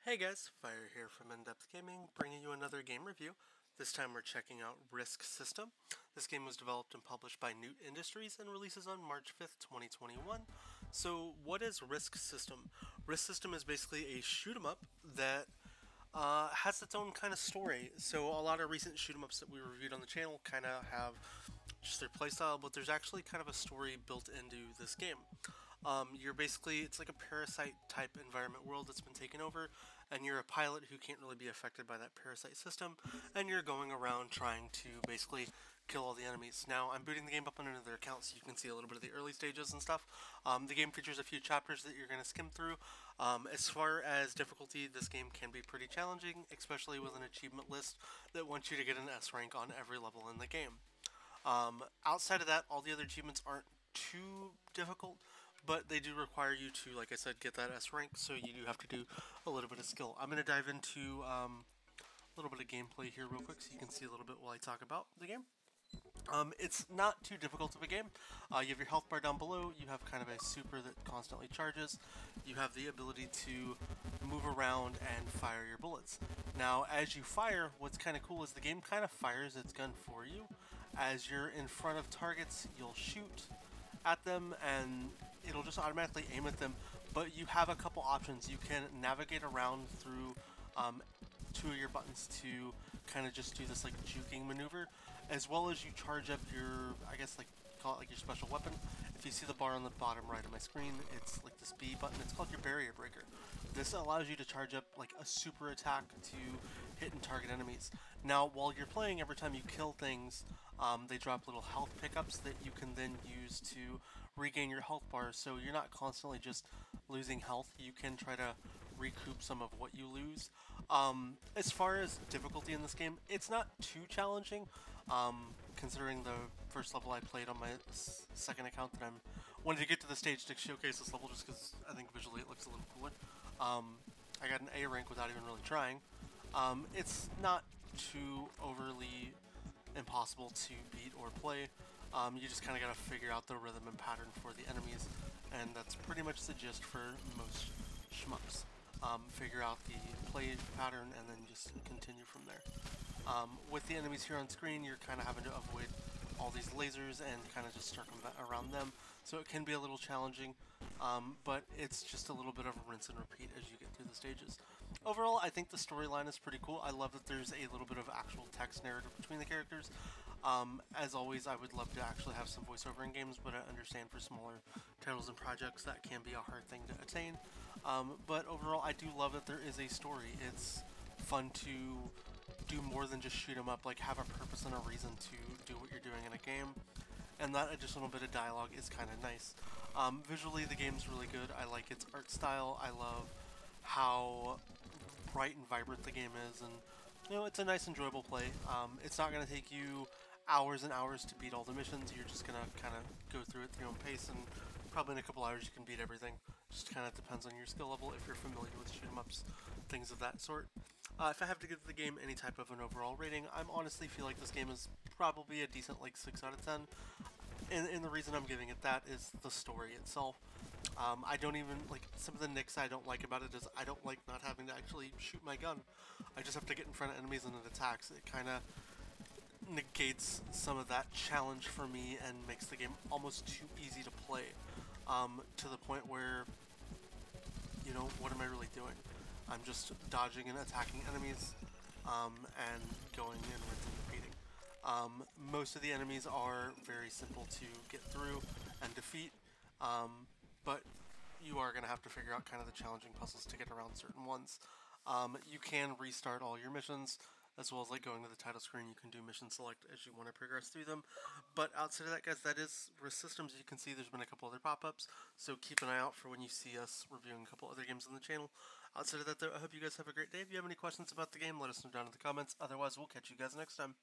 Hey guys, Fire here from InDepth Gaming, bringing you another game review. This time we're checking out Risk System. This game was developed and published by Newt Industries and releases on March 5th, 2021. So what is Risk System? Risk System is basically a shoot 'em up that has its own kind of story. So a lot of recent shoot 'em ups that we reviewed on the channel kind of have just their playstyle, but there's actually kind of a story built into this game. You're basically, it's like a parasite type environment world that's been taken over, and you're a pilot who can't really be affected by that parasite system, and you're going around trying to basically kill all the enemies. Now, I'm booting the game up on another account so you can see a little bit of the early stages and stuff. The game features a few chapters that you're going to skim through. As far as difficulty, this game can be pretty challenging, especially with an achievement list that wants you to get an S rank on every level in the game. Outside of that, all the other achievements aren't too difficult, but they do require you to, like I said, get that S rank, so you do have to do a little bit of skill. I'm going to dive into a little bit of gameplay here real quick so you can see a little bit while I talk about the game. It's not too difficult of a game. You have your health bar down below, you have kind of a super that constantly charges, you have the ability to move around and fire your bullets. Now, as you fire, what's kind of cool is the game kind of fires its gun for you. As you're in front of targets, you'll shoot at them and it'll just automatically aim at them, but you have a couple options. You can navigate around through two of your buttons to kind of just do this like juking maneuver, as well as you charge up your, I guess like call it like your special weapon. If you see the bar on the bottom right of my screen, it's like this B button. It's called your barrier breaker. This allows you to charge up like a super attack to hit and target enemies. Now, while you're playing, every time you kill things, they drop little health pickups that you can then use to regain your health bar, so you're not constantly just losing health. You can try to recoup some of what you lose. As far as difficulty in this game, it's not too challenging, considering the first level I played on my second account that I'm wanted to get to the stage to showcase this level just because I think visually it looks a little cooler. I got an A rank without even really trying. It's not too overly impossible to beat or play. You just kind of got to figure out the rhythm and pattern for the enemies, and that's pretty much the gist for most shmups. Figure out the play pattern and then just continue from there. With the enemies here on screen, you're kind of having to avoid all these lasers and kind of just circumvent around them, so it can be a little challenging, but it's just a little bit of a rinse and repeat as you get through the stages. Overall, I think the storyline is pretty cool. I love that there's a little bit of actual text narrative between the characters. As always, I would love to actually have some voiceover in games, but I understand for smaller titles and projects that can be a hard thing to attain. But overall, I do love that there is a story. It's fun to do more than just shoot 'em up, like have a purpose and a reason to do what you're doing in a game, and that additional bit of dialogue is kind of nice. Visually, the game's really good. I like its art style. I love how bright and vibrant the game is, and you know, it's a nice, enjoyable play. It's not going to take you hours and hours to beat all the missions. You're just going to kind of go through it at your own pace, and probably in a couple hours you can beat everything. Just kind of depends on your skill level, if you're familiar with shoot 'em ups, things of that sort. If I have to give the game any type of an overall rating, I honestly feel like this game is probably a decent like 6 out of 10. And the reason I'm giving it that is the story itself. I don't even, like, some of the nicks I don't like about it is I don't like not having to actually shoot my gun. I just have to get in front of enemies and it attacks. It kind of negates some of that challenge for me and makes the game almost too easy to play, to the point where, you know, what am I really doing? I'm just dodging and attacking enemies, and going and rinsing and repeating. Most of the enemies are very simple to get through and defeat, but you are going to have to figure out kind of the challenging puzzles to get around certain ones. You can restart all your missions, as well as like going to the title screen. You can do mission select as you want to progress through them. But outside of that, guys, that is Risk Systems. You can see there's been a couple other pop-ups, so keep an eye out for when you see us reviewing a couple other games on the channel. Outside of that, though, I hope you guys have a great day. If you have any questions about the game, let us know down in the comments. Otherwise, we'll catch you guys next time.